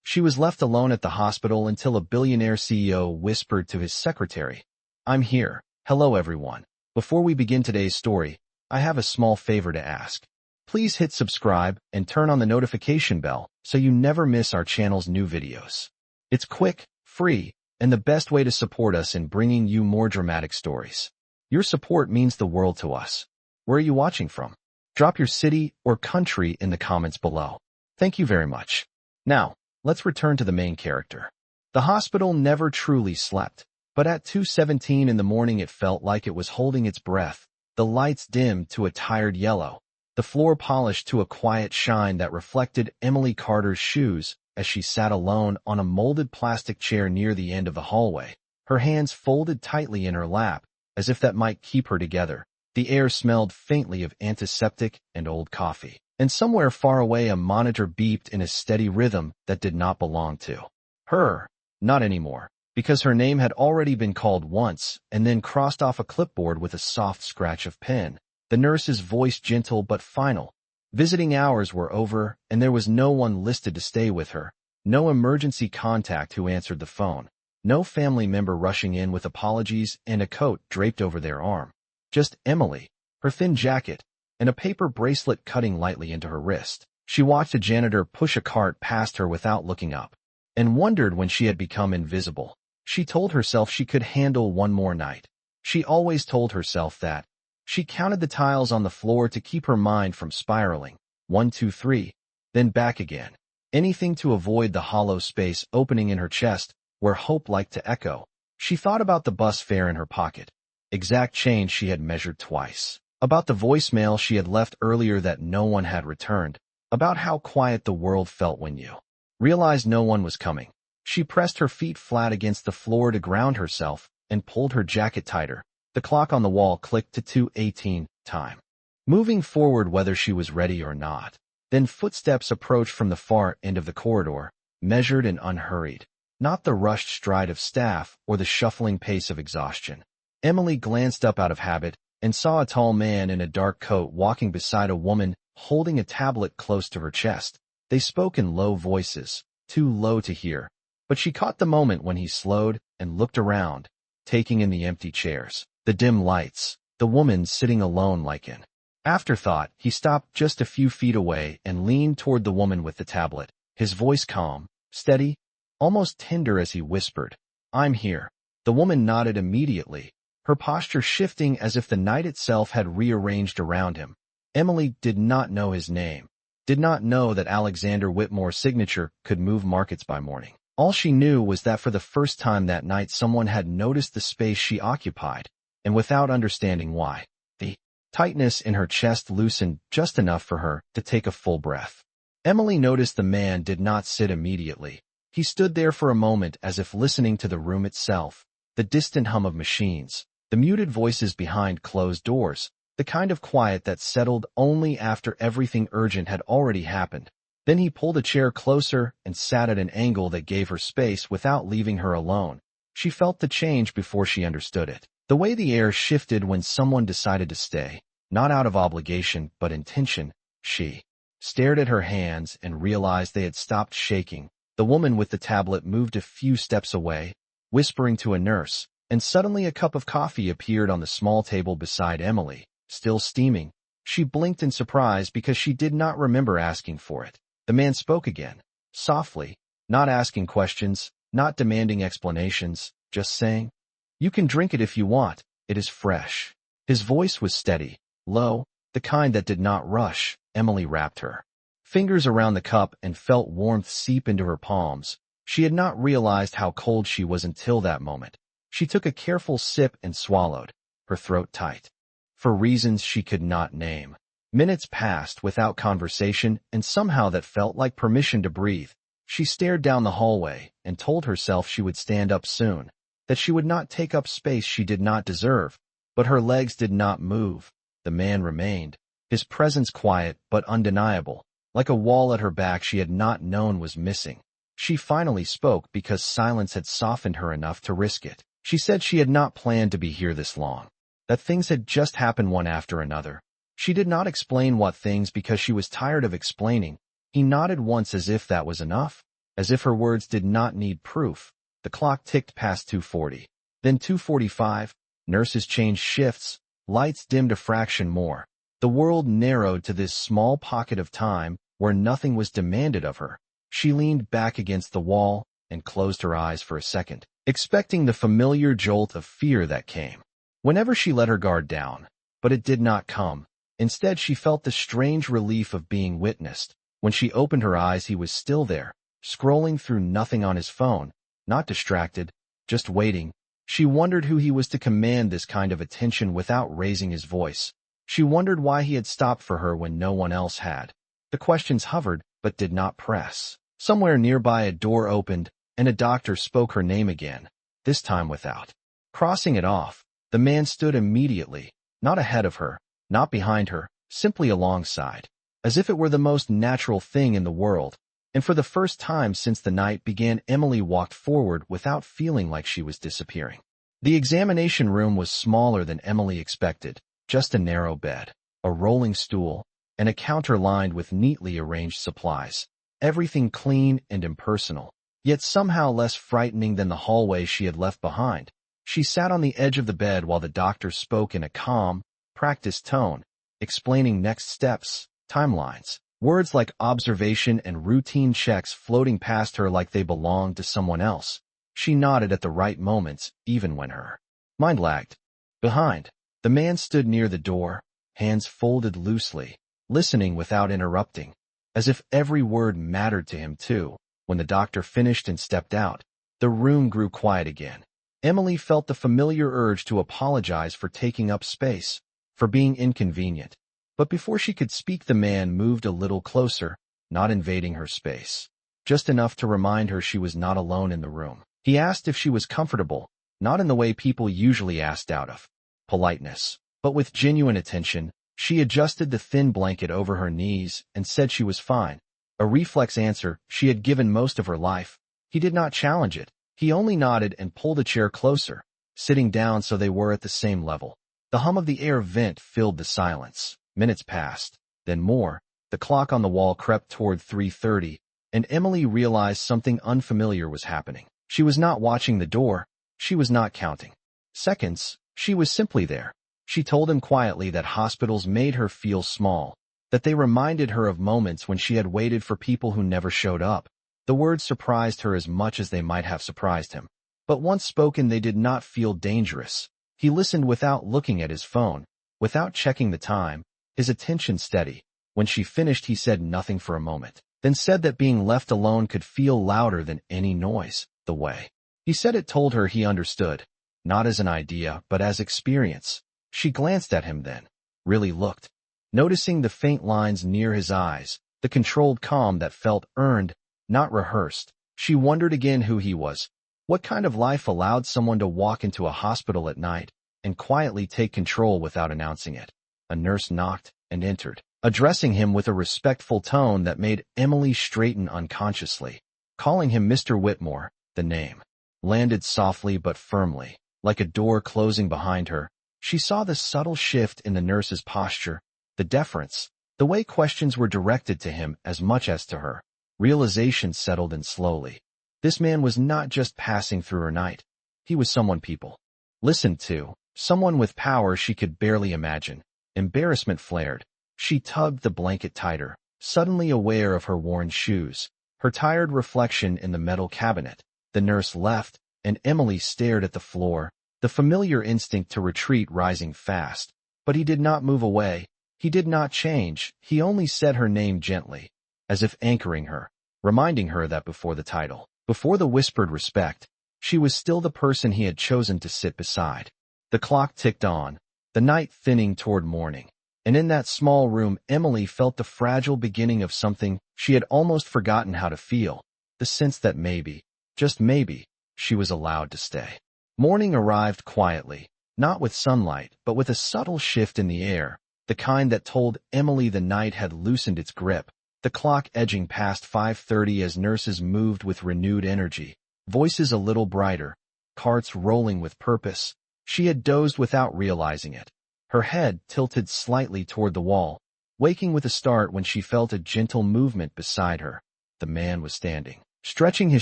She was left alone at the hospital until a billionaire CEO whispered to his secretary, "I'm here. Hello everyone. Before we begin today's story, I have a small favor to ask. Please hit subscribe and turn on the notification bell so you never miss our channel's new videos. It's quick, free, and the best way to support us in bringing you more dramatic stories. Your support means the world to us. Where are you watching from? Drop your city or country in the comments below. Thank you very much. Now, let's return to the main character. The hospital never truly slept, but at 2:17 in the morning it felt like it was holding its breath. The lights dimmed to a tired yellow, the floor polished to a quiet shine that reflected Emily Carter's shoes as she sat alone on a molded plastic chair near the end of the hallway, her hands folded tightly in her lap, as if that might keep her together. The air smelled faintly of antiseptic and old coffee, and somewhere far away a monitor beeped in a steady rhythm that did not belong to her. Not anymore, because her name had already been called once and then crossed off a clipboard with a soft scratch of pen. The nurse's voice gentle but final. Visiting hours were over, and there was no one listed to stay with her. No emergency contact who answered the phone. No family member rushing in with apologies and a coat draped over their arm. Just Emily, her thin jacket, and a paper bracelet cutting lightly into her wrist. She watched a janitor push a cart past her without looking up, and wondered when she had become invisible. She told herself she could handle one more night. She always told herself that. She counted the tiles on the floor to keep her mind from spiraling. 1, 2, 3, then back again. Anything to avoid the hollow space opening in her chest, where hope liked to echo. She thought about the bus fare in her pocket. Exact change she had measured twice. About the voicemail she had left earlier that no one had returned. About how quiet the world felt when you realized no one was coming. She pressed her feet flat against the floor to ground herself and pulled her jacket tighter. The clock on the wall clicked to 2:18 time. Moving forward whether she was ready or not. Then footsteps approached from the far end of the corridor, measured and unhurried. Not the rushed stride of staff or the shuffling pace of exhaustion. Emily glanced up out of habit and saw a tall man in a dark coat walking beside a woman holding a tablet close to her chest. They spoke in low voices, too low to hear, but she caught the moment when he slowed and looked around, taking in the empty chairs, the dim lights, the woman sitting alone like an afterthought. He stopped just a few feet away and leaned toward the woman with the tablet, his voice calm, steady, almost tender as he whispered, "I'm here." The woman nodded immediately, her posture shifting as if the night itself had rearranged around him. Emily did not know his name, did not know that Alexander Whitmore's signature could move markets by morning. All she knew was that for the first time that night someone had noticed the space she occupied, and without understanding why, the tightness in her chest loosened just enough for her to take a full breath. Emily noticed the man did not sit immediately. He stood there for a moment as if listening to the room itself, the distant hum of machines, the muted voices behind closed doors, the kind of quiet that settled only after everything urgent had already happened. Then he pulled a chair closer and sat at an angle that gave her space without leaving her alone. She felt the change before she understood it. The way the air shifted when someone decided to stay, not out of obligation but intention. She stared at her hands and realized they had stopped shaking. The woman with the tablet moved a few steps away, whispering to a nurse, and suddenly a cup of coffee appeared on the small table beside Emily, still steaming. She blinked in surprise because she did not remember asking for it. The man spoke again, softly, not asking questions, not demanding explanations, just saying, "You can drink it if you want, it is fresh." His voice was steady, low, the kind that did not rush. Emily wrapped her fingers around the cup and felt warmth seep into her palms. She had not realized how cold she was until that moment. She took a careful sip and swallowed, her throat tight, for reasons she could not name. Minutes passed without conversation, and somehow that felt like permission to breathe. She stared down the hallway and told herself she would stand up soon, that she would not take up space she did not deserve. But her legs did not move. The man remained, his presence quiet but undeniable, like a wall at her back she had not known was missing. She finally spoke because silence had softened her enough to risk it. She said she had not planned to be here this long, that things had just happened one after another. She did not explain what things because she was tired of explaining. He nodded once as if that was enough, As if her words did not need proof, the clock ticked past 2:40. Then 2:45, nurses changed shifts, lights dimmed a fraction more. The world narrowed to this small pocket of time where nothing was demanded of her. She leaned back against the wall and closed her eyes for a second, expecting the familiar jolt of fear that came whenever she let her guard down. But it did not come. Instead, she felt the strange relief of being witnessed. When she opened her eyes, he was still there, scrolling through nothing on his phone, not distracted, just waiting. She wondered who he was to command this kind of attention without raising his voice. She wondered why he had stopped for her when no one else had. The questions hovered, but did not press. Somewhere nearby a door opened, and a doctor spoke her name again, this time without crossing it off. The man stood immediately, not ahead of her, not behind her, simply alongside, as if it were the most natural thing in the world. And for the first time since the night began, Emily walked forward without feeling like she was disappearing. The examination room was smaller than Emily expected, just a narrow bed, a rolling stool, and a counter lined with neatly arranged supplies. Everything clean and impersonal, yet somehow less frightening than the hallway she had left behind. She sat on the edge of the bed while the doctor spoke in a calm, practiced tone, explaining next steps, timelines, words like observation and routine checks floating past her like they belonged to someone else. She nodded at the right moments, even when her mind lagged behind. The man stood near the door, hands folded loosely, listening without interrupting, as if every word mattered to him too. When the doctor finished and stepped out, the room grew quiet again. Emily felt the familiar urge to apologize for taking up space, for being inconvenient. But before she could speak, the man moved a little closer, not invading her space, just enough to remind her she was not alone in the room. He asked if she was comfortable, not in the way people usually asked out of politeness, but with genuine attention. She adjusted the thin blanket over her knees and said she was fine, a reflex answer she had given most of her life. He did not challenge it. He only nodded and pulled a chair closer, sitting down so they were at the same level. The hum of the air vent filled the silence. Minutes passed, then more. The clock on the wall crept toward 3:30, and Emily realized something unfamiliar was happening. She was not watching the door. She was not counting seconds. She was simply there. She told him quietly that hospitals made her feel small, that they reminded her of moments when she had waited for people who never showed up. The words surprised her as much as they might have surprised him. But once spoken, they did not feel dangerous. He listened without looking at his phone, without checking the time, his attention steady. When she finished, he said nothing for a moment, then said that being left alone could feel louder than any noise. The way he said it told her he understood, not as an idea, but as experience. She glanced at him then, really looked, noticing the faint lines near his eyes, the controlled calm that felt earned, not rehearsed. She wondered again who he was. What kind of life allowed someone to walk into a hospital at night and quietly take control without announcing it? A nurse knocked and entered, addressing him with a respectful tone that made Emily straighten unconsciously. Calling him Mr. Whitmore, the name landed softly but firmly, like a door closing behind her. She saw the subtle shift in the nurse's posture, the deference, the way questions were directed to him as much as to her. Realization settled in slowly. This man was not just passing through her night. He was someone people listened to, someone with power she could barely imagine. Embarrassment flared. She tugged the blanket tighter, suddenly aware of her worn shoes, her tired reflection in the metal cabinet. The nurse left, and Emily stared at the floor, the familiar instinct to retreat rising fast. But he did not move away. He did not change. He only said her name gently, as if anchoring her, reminding her that before the title, before the whispered respect, she was still the person he had chosen to sit beside. The clock ticked on, the night thinning toward morning, and in that small room Emily felt the fragile beginning of something she had almost forgotten how to feel, the sense that maybe, just maybe, she was allowed to stay. Morning arrived quietly, not with sunlight, but with a subtle shift in the air, the kind that told Emily the night had loosened its grip. The clock edging past 5:30 as nurses moved with renewed energy, voices a little brighter, carts rolling with purpose. She had dozed without realizing it, her head tilted slightly toward the wall, waking with a start when she felt a gentle movement beside her. The man was standing, stretching his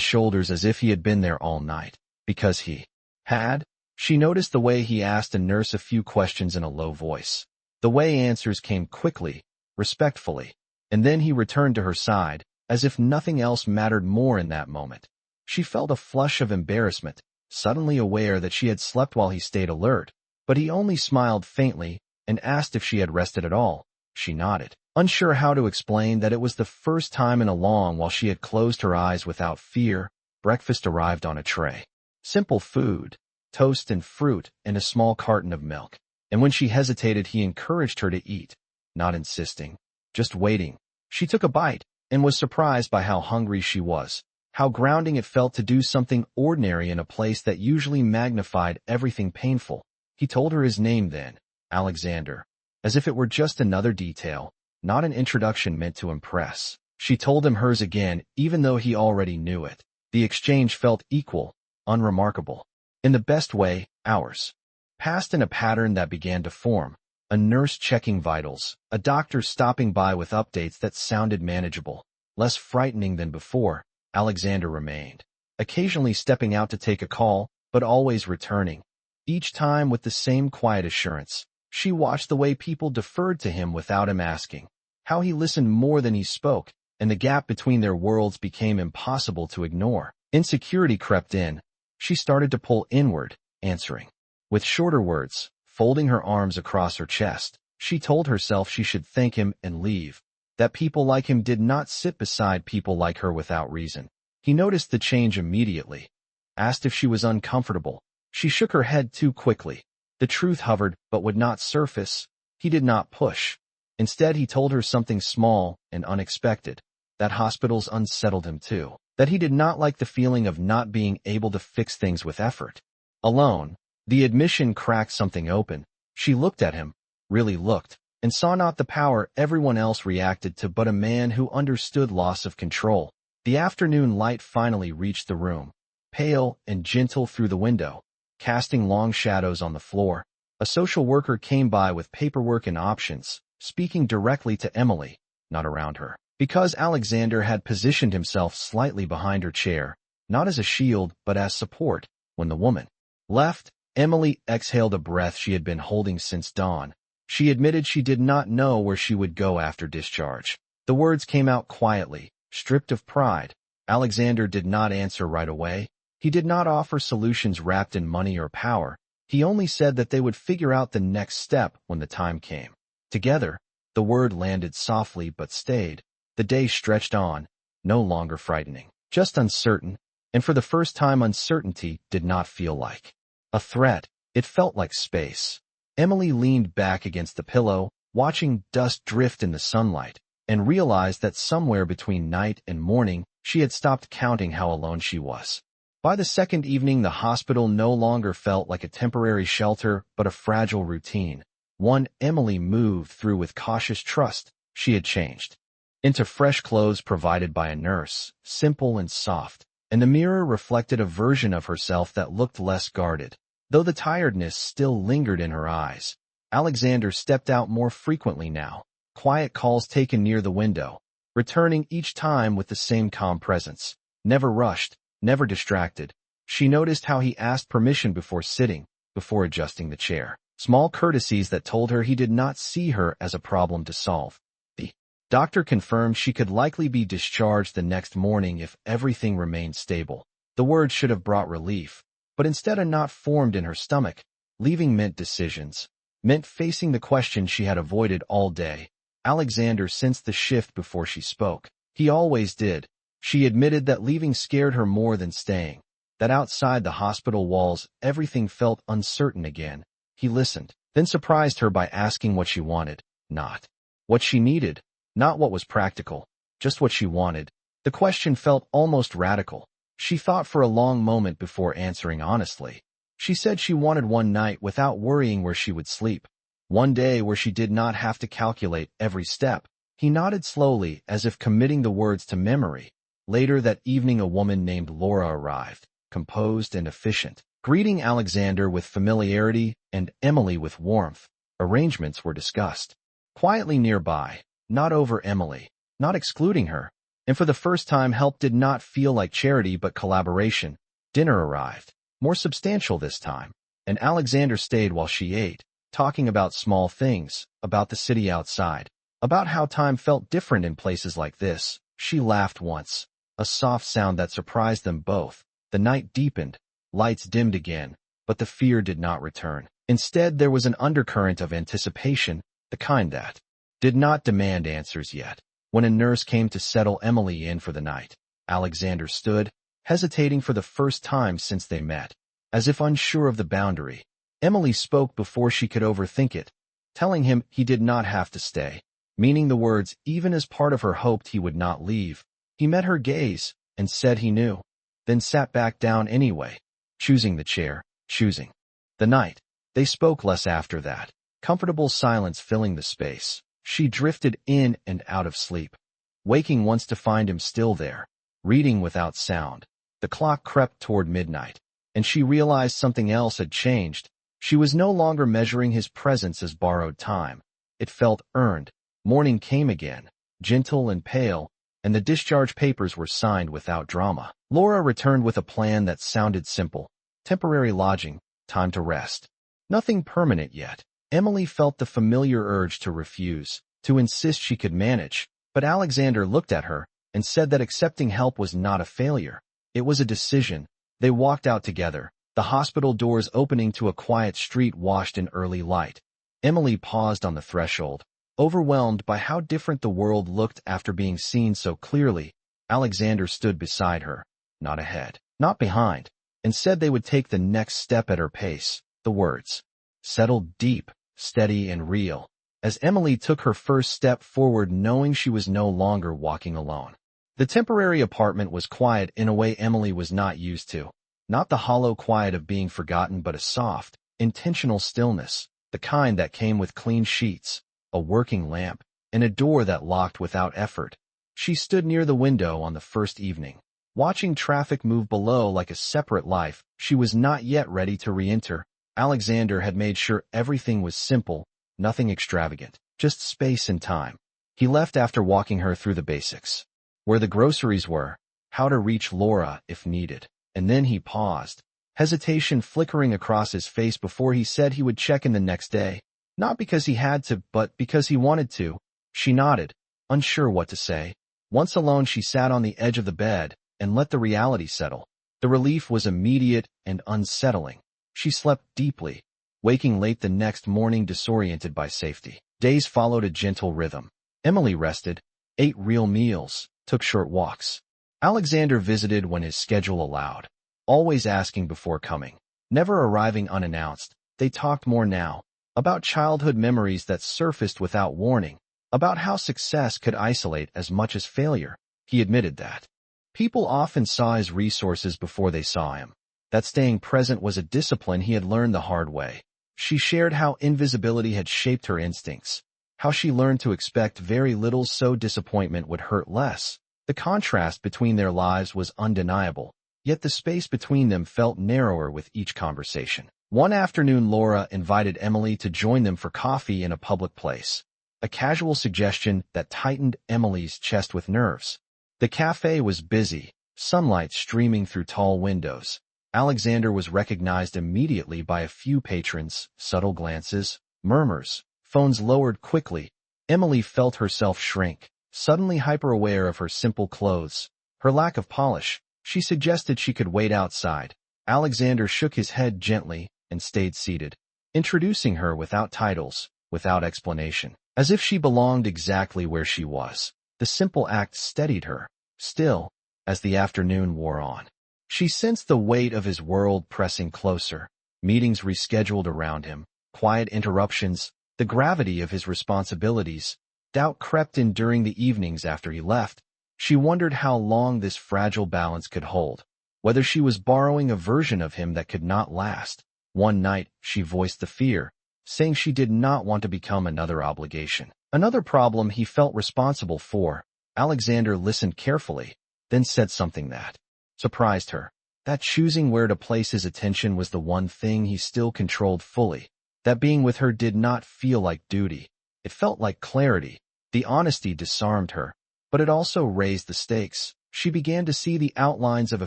shoulders as if he had been there all night. Because he had? She noticed the way he asked a nurse a few questions in a low voice. The way answers came quickly, respectfully, and then he returned to her side, as if nothing else mattered more in that moment. She felt a flush of embarrassment, suddenly aware that she had slept while he stayed alert, but he only smiled faintly and asked if she had rested at all. She nodded, unsure how to explain that it was the first time in a long while she had closed her eyes without fear. Breakfast arrived on a tray. Simple food, toast and fruit, and a small carton of milk. And when she hesitated, he encouraged her to eat, not insisting, just waiting. She took a bite and was surprised by how hungry she was, how grounding it felt to do something ordinary in a place that usually magnified everything painful. He told her his name then, Alexander, as if it were just another detail, not an introduction meant to impress. She told him hers again, even though he already knew it. The exchange felt equal, unremarkable. In the best way, hours passed in a pattern that began to form. A nurse checking vitals, a doctor stopping by with updates that sounded manageable. Less frightening than before, Alexander remained, occasionally stepping out to take a call, but always returning, each time with the same quiet assurance. She watched the way people deferred to him without him asking, how he listened more than he spoke, and the gap between their worlds became impossible to ignore. Insecurity crept in. She started to pull inward, answering with shorter words. Folding her arms across her chest, she told herself she should thank him and leave, that people like him did not sit beside people like her without reason. He noticed the change immediately, asked if she was uncomfortable. She shook her head too quickly. The truth hovered but would not surface. He did not push. Instead, he told her something small and unexpected, that hospitals unsettled him too, that he did not like the feeling of not being able to fix things with effort. Alone. The admission cracked something open. She looked at him, really looked, and saw not the power everyone else reacted to but a man who understood loss of control. The afternoon light finally reached the room, pale and gentle through the window, casting long shadows on the floor. A social worker came by with paperwork and options, speaking directly to Emily, not around her. Because Alexander had positioned himself slightly behind her chair, not as a shield but as support. When the woman left, Emily exhaled a breath she had been holding since dawn. She admitted she did not know where she would go after discharge. The words came out quietly, stripped of pride. Alexander did not answer right away. He did not offer solutions wrapped in money or power. He only said that they would figure out the next step when the time came. Together, the word landed softly but stayed. The day stretched on, no longer frightening, just uncertain, and for the first time uncertainty did not feel like a threat. It felt like space. Emily leaned back against the pillow, watching dust drift in the sunlight, and realized that somewhere between night and morning, she had stopped counting how alone she was. By the second evening, the hospital no longer felt like a temporary shelter, but a fragile routine. One Emily moved through with cautious trust. She had changed into fresh clothes provided by a nurse, simple and soft, and the mirror reflected a version of herself that looked less guarded. Though the tiredness still lingered in her eyes, Alexander stepped out more frequently now, quiet calls taken near the window, returning each time with the same calm presence. Never rushed, never distracted. She noticed how he asked permission before sitting, before adjusting the chair. Small courtesies that told her he did not see her as a problem to solve. The doctor confirmed she could likely be discharged the next morning if everything remained stable. The word should have brought relief, but instead a knot formed in her stomach. Leaving meant decisions, meant facing the question she had avoided all day. Alexander sensed the shift before she spoke. He always did. She admitted that leaving scared her more than staying, that outside the hospital walls everything felt uncertain again. He listened, then surprised her by asking what she wanted, not what she needed, not what was practical, just what she wanted. The question felt almost radical. She thought for a long moment before answering honestly. She said she wanted one night without worrying where she would sleep. One day where she did not have to calculate every step. He nodded slowly, as if committing the words to memory. Later that evening, a woman named Laura arrived, composed and efficient, greeting Alexander with familiarity and Emily with warmth. Arrangements were discussed quietly nearby, not over Emily, not excluding her. And for the first time, help did not feel like charity but collaboration. Dinner arrived, more substantial this time, and Alexander stayed while she ate, talking about small things, about the city outside, about how time felt different in places like this. She laughed once, a soft sound that surprised them both. The night deepened, lights dimmed again, but the fear did not return. Instead, there was an undercurrent of anticipation, the kind that did not demand answers yet. When a nurse came to settle Emily in for the night, Alexander stood, hesitating for the first time since they met, as if unsure of the boundary. Emily spoke before she could overthink it, telling him he did not have to stay, meaning the words even as part of her hoped he would not leave. He met her gaze and said he knew, then sat back down anyway, choosing the chair, choosing the night. They spoke less after that, comfortable silence filling the space. She drifted in and out of sleep, waking once to find him still there, reading without sound. The clock crept toward midnight, and she realized something else had changed. She was no longer measuring his presence as borrowed time. It felt earned. Morning came again, gentle and pale, and the discharge papers were signed without drama. Laura returned with a plan that sounded simple. Temporary lodging, time to rest. Nothing permanent yet. Emily felt the familiar urge to refuse, to insist she could manage, but Alexander looked at her and said that accepting help was not a failure. It was a decision. They walked out together, the hospital doors opening to a quiet street washed in early light. Emily paused on the threshold, overwhelmed by how different the world looked after being seen so clearly. Alexander stood beside her, not ahead, not behind, and said they would take the next step at her pace. The words settled deep, steady and real, as Emily took her first step forward knowing she was no longer walking alone. The temporary apartment was quiet in a way Emily was not used to. Not the hollow quiet of being forgotten but a soft, intentional stillness, the kind that came with clean sheets, a working lamp, and a door that locked without effort. She stood near the window on the first evening, watching traffic move below like a separate life. She was not yet ready to re-enter. Alexander had made sure everything was simple, nothing extravagant, just space and time. He left after walking her through the basics, where the groceries were, how to reach Laura if needed. And then he paused, hesitation flickering across his face before he said he would check in the next day. Not because he had to, but because he wanted to. She nodded, unsure what to say. Once alone, she sat on the edge of the bed and let the reality settle. The relief was immediate and unsettling. She slept deeply, waking late the next morning disoriented by safety. Days followed a gentle rhythm. Emily rested, ate real meals, took short walks. Alexander visited when his schedule allowed, always asking before coming, never arriving unannounced. They talked more now, about childhood memories that surfaced without warning, about how success could isolate as much as failure. He admitted that people often saw his resources before they saw him, that staying present was a discipline he had learned the hard way. She shared how invisibility had shaped her instincts, how she learned to expect very little so disappointment would hurt less. The contrast between their lives was undeniable, yet the space between them felt narrower with each conversation. One afternoon, Laura invited Emily to join them for coffee in a public place, a casual suggestion that tightened Emily's chest with nerves. The cafe was busy, sunlight streaming through tall windows. Alexander was recognized immediately by a few patrons, subtle glances, murmurs, phones lowered quickly. Emily felt herself shrink, suddenly hyper-aware of her simple clothes, her lack of polish. She suggested she could wait outside. Alexander shook his head gently and stayed seated, introducing her without titles, without explanation, as if she belonged exactly where she was. The simple act steadied her. Still, as the afternoon wore on, she sensed the weight of his world pressing closer, meetings rescheduled around him, quiet interruptions, the gravity of his responsibilities. Doubt crept in during the evenings after he left. She wondered how long this fragile balance could hold, whether she was borrowing a version of him that could not last. One night, she voiced the fear, saying she did not want to become another obligation, another problem he felt responsible for. Alexander listened carefully, then said something that surprised her, that choosing where to place his attention was the one thing he still controlled fully, that being with her did not feel like duty. It felt like clarity. The honesty disarmed her. but it also raised the stakes. She began to see the outlines of a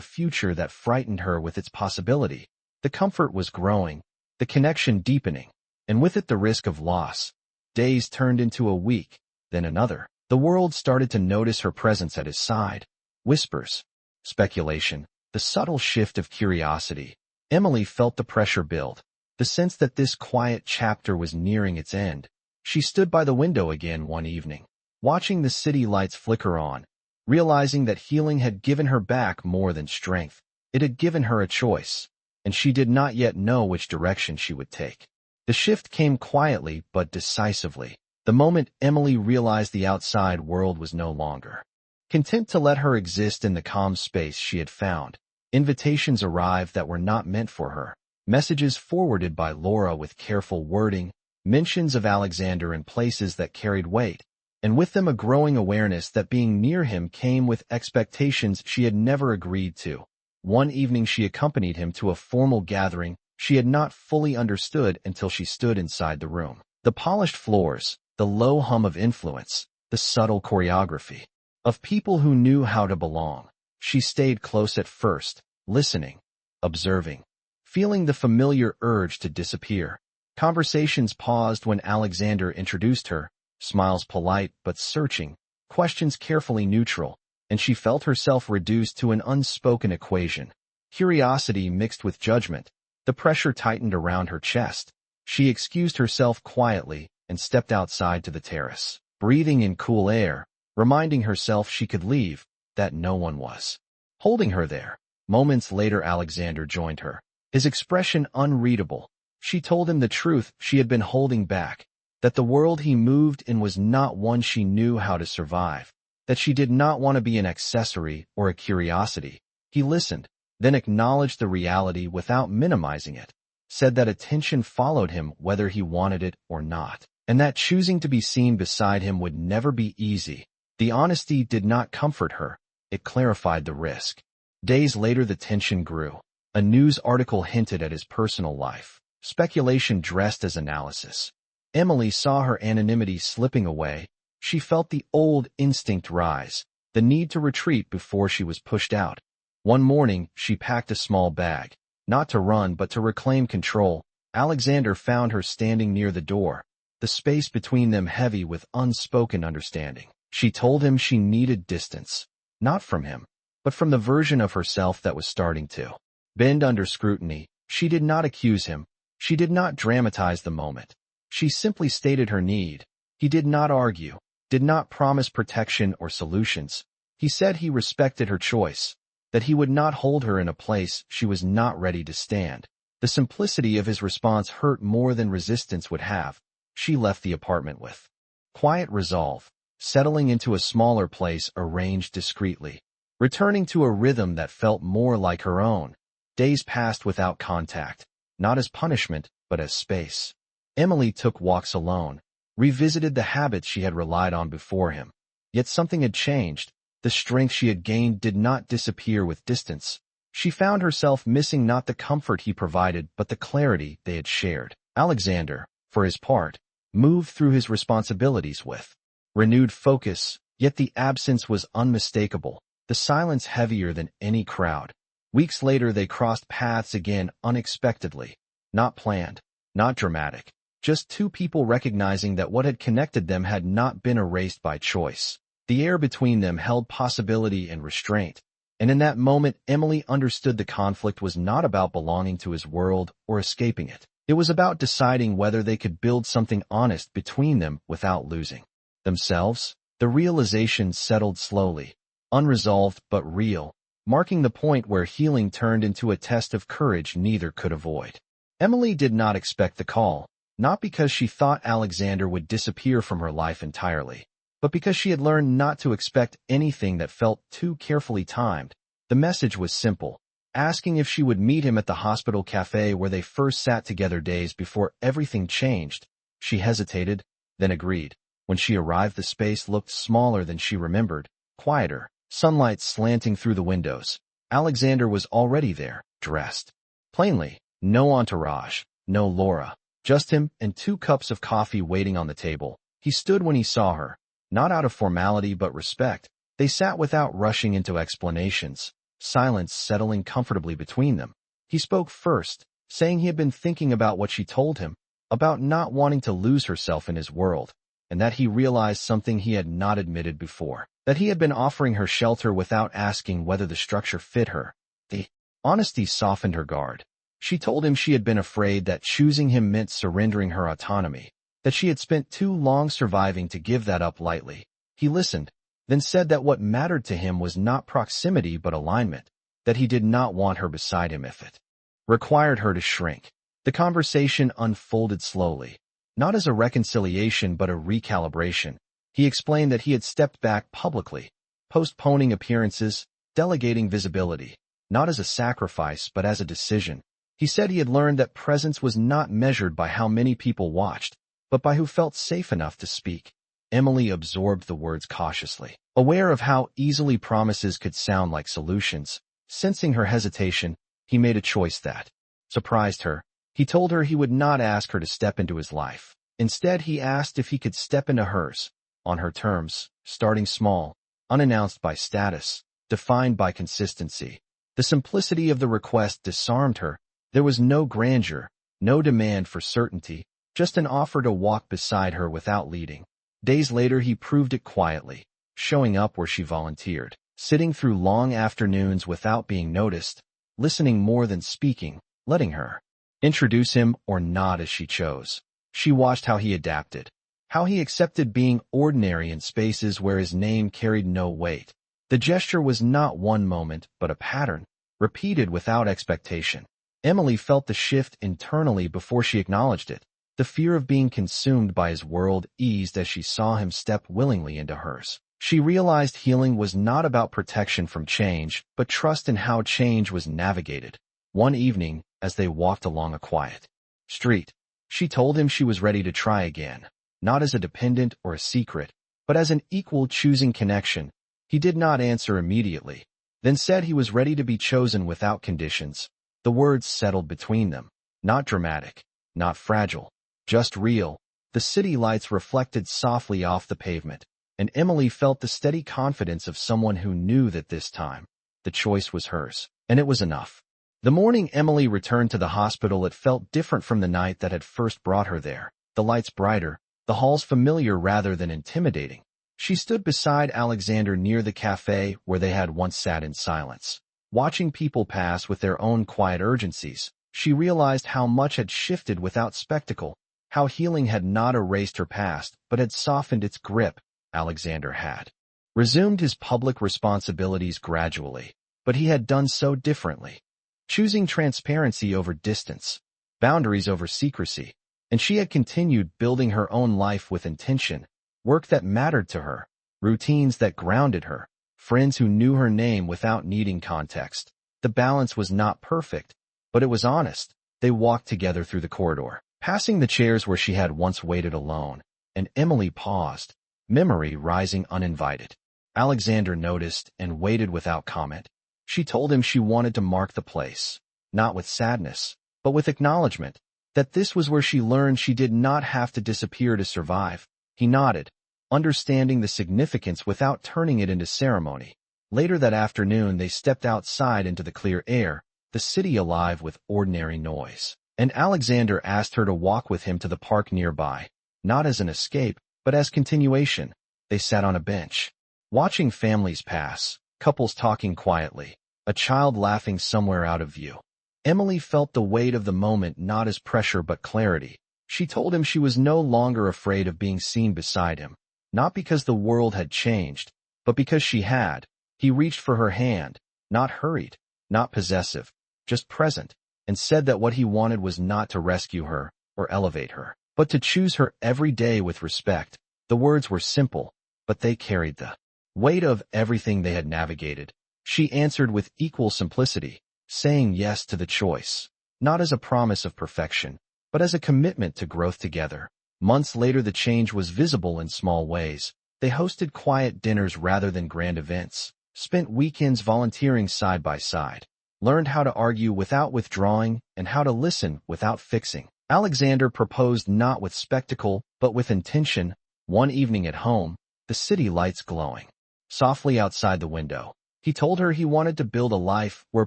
future that frightened her with its possibility. The comfort was growing, the connection deepening, and with it the risk of loss. Days turned into a week, then another. The world started to notice her presence at his side. Whispers, speculation, the subtle shift of curiosity. Emily felt the pressure build, the sense that this quiet chapter was nearing its end. She stood by the window again one evening, watching the city lights flicker on, realizing that healing had given her back more than strength. It had given her a choice, and she did not yet know which direction she would take. The shift came quietly but decisively. The moment Emily realized the outside world was no longer content to let her exist in the calm space she had found. Invitations arrived that were not meant for her. Messages forwarded by Laura with careful wording, mentions of Alexander in places that carried weight, and with them a growing awareness that being near him came with expectations she had never agreed to. One evening she accompanied him to a formal gathering she had not fully understood until she stood inside the room. The polished floors, the low hum of influence, the subtle choreography of people who knew how to belong. She stayed close at first, listening, observing, feeling the familiar urge to disappear. Conversations paused when Alexander introduced her, smiles polite but searching, questions carefully neutral, and she felt herself reduced to an unspoken equation. Curiosity mixed with judgment. The pressure tightened around her chest. She excused herself quietly and stepped outside to the terrace, breathing in cool air, reminding herself she could leave, that no one was holding her there. Moments later Alexander joined her, his expression unreadable. She told him the truth she had been holding back, that the world he moved in was not one she knew how to survive, that she did not want to be an accessory or a curiosity. He listened, then acknowledged the reality without minimizing it, said that attention followed him whether he wanted it or not, and that choosing to be seen beside him would never be easy. The honesty did not comfort her, it clarified the risk. Days later the tension grew. A news article hinted at his personal life, speculation dressed as analysis. Emily saw her anonymity slipping away. She felt the old instinct rise, the need to retreat before she was pushed out. One morning, she packed a small bag, not to run but to reclaim control. Alexander found her standing near the door, the space between them heavy with unspoken understanding. She told him she needed distance, not from him, but from the version of herself that was starting to bend under scrutiny. She did not accuse him. She did not dramatize the moment. She simply stated her need. He did not argue, did not promise protection or solutions. He said he respected her choice, that he would not hold her in a place she was not ready to stand. The simplicity of his response hurt more than resistance would have. She left the apartment with quiet resolve, settling into a smaller place arranged discreetly, returning to a rhythm that felt more like her own. Days passed without contact, not as punishment, but as space. Emily took walks alone, revisited the habits she had relied on before him. Yet something had changed. The strength she had gained did not disappear with distance. She found herself missing not the comfort he provided but the clarity they had shared. Alexander, for his part, moved through his responsibilities with renewed focus, yet the absence was unmistakable, the silence heavier than any crowd. Weeks later they crossed paths again unexpectedly, not planned, not dramatic, just two people recognizing that what had connected them had not been erased by choice. The air between them held possibility and restraint, and in that moment Emily understood the conflict was not about belonging to his world or escaping it. It was about deciding whether they could build something honest between them without losing themselves. The realization settled slowly, unresolved but real, marking the point where healing turned into a test of courage neither could avoid. Emily did not expect the call, not because she thought Alexander would disappear from her life entirely, but because she had learned not to expect anything that felt too carefully timed. The message was simple, asking if she would meet him at the hospital cafe where they first sat together days before everything changed. She hesitated, then agreed. When she arrived, the space looked smaller than she remembered, quieter, sunlight slanting through the windows. Alexander was already there, dressed plainly, no entourage, no Laura, just him and 2 cups of coffee waiting on the table. He stood when he saw her, not out of formality but respect, They sat without rushing into explanations, silence settling comfortably between them. He spoke first, saying he had been thinking about what she told him, about not wanting to lose herself in his world, and that he realized something he had not admitted before, that he had been offering her shelter without asking whether the structure fit her. The honesty softened her guard. She told him she had been afraid that choosing him meant surrendering her autonomy, that she had spent too long surviving to give that up lightly. He listened, then said that what mattered to him was not proximity but alignment, that he did not want her beside him if it required her to shrink. The conversation unfolded slowly, not as a reconciliation but a recalibration. He explained that he had stepped back publicly, postponing appearances, delegating visibility, not as a sacrifice but as a decision. He said he had learned that presence was not measured by how many people watched, but by who felt safe enough to speak. Emily absorbed the words cautiously, aware of how easily promises could sound like solutions. Sensing her hesitation, he made a choice that surprised her. He told her he would not ask her to step into his life. Instead, he asked if he could step into hers, on her terms, starting small, unannounced by status, defined by consistency. The simplicity of the request disarmed her. There was no grandeur, no demand for certainty, just an offer to walk beside her without leading. Days later he proved it quietly, showing up where she volunteered, sitting through long afternoons without being noticed, listening more than speaking, letting her introduce him or not as she chose. She watched how he adapted, how he accepted being ordinary in spaces where his name carried no weight. The gesture was not one moment but a pattern, repeated without expectation. Emily felt the shift internally before she acknowledged it. The fear of being consumed by his world eased as she saw him step willingly into hers. She realized healing was not about protection from change, but trust in how change was navigated. One evening, as they walked along a quiet street, she told him she was ready to try again, not as a dependent or a secret, but as an equal choosing connection. He did not answer immediately, then said he was ready to be chosen without conditions. The words settled between them, not dramatic, not fragile, just real. The city lights reflected softly off the pavement, and Emily felt the steady confidence of someone who knew that this time, the choice was hers, and it was enough. The morning Emily returned to the hospital, it felt different from the night that had first brought her there. The lights brighter, the halls familiar rather than intimidating. She stood beside Alexander near the cafe where they had once sat in silence. Watching people pass with their own quiet urgencies, she realized how much had shifted without spectacle, how healing had not erased her past but had softened its grip. Alexander had resumed his public responsibilities gradually, but he had done so differently, choosing transparency over distance, boundaries over secrecy, and she had continued building her own life with intention, work that mattered to her, routines that grounded her, friends who knew her name without needing context. The balance was not perfect, but it was honest. They walked together through the corridor, passing the chairs where she had once waited alone, and Emily paused, memory rising uninvited. Alexander noticed and waited without comment. She told him she wanted to mark the place, not with sadness, but with acknowledgement, that this was where she learned she did not have to disappear to survive. He nodded, understanding the significance without turning it into ceremony. Later that afternoon they stepped outside into the clear air, the city alive with ordinary noise, and Alexander asked her to walk with him to the park nearby, not as an escape, but as continuation. They sat on a bench, watching families pass, couples talking quietly, a child laughing somewhere out of view. Emily felt the weight of the moment not as pressure but clarity. She told him she was no longer afraid of being seen beside him, not because the world had changed, but because she had. He reached for her hand, not hurried, not possessive, just present, and said that what he wanted was not to rescue her or elevate her, but to choose her every day with respect. The words were simple, but they carried the weight of everything they had navigated. She answered with equal simplicity, saying yes to the choice, not as a promise of perfection, but as a commitment to growth together. Months later the change was visible in small ways. They hosted quiet dinners rather than grand events, spent weekends volunteering side by side, learned how to argue without withdrawing and how to listen without fixing. Alexander proposed not with spectacle, but with intention. One evening at home, the city lights glowing softly outside the window. He told her he wanted to build a life where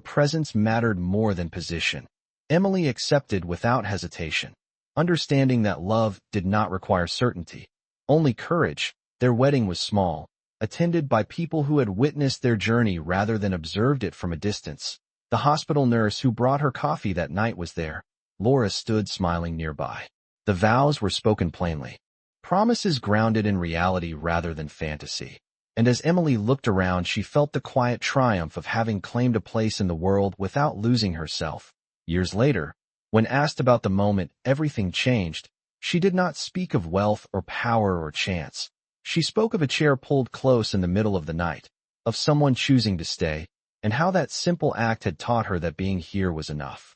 presence mattered more than position. Emily accepted without hesitation, understanding that love did not require certainty, only courage. Their wedding was small, attended by people who had witnessed their journey rather than observed it from a distance. The hospital nurse who brought her coffee that night was there. Laura stood smiling nearby. The vows were spoken plainly, promises grounded in reality rather than fantasy. And as Emily looked around, she felt the quiet triumph of having claimed a place in the world without losing herself. Years later, when asked about the moment everything changed, she did not speak of wealth or power or chance. She spoke of a chair pulled close in the middle of the night, of someone choosing to stay, and how that simple act had taught her that being here was enough.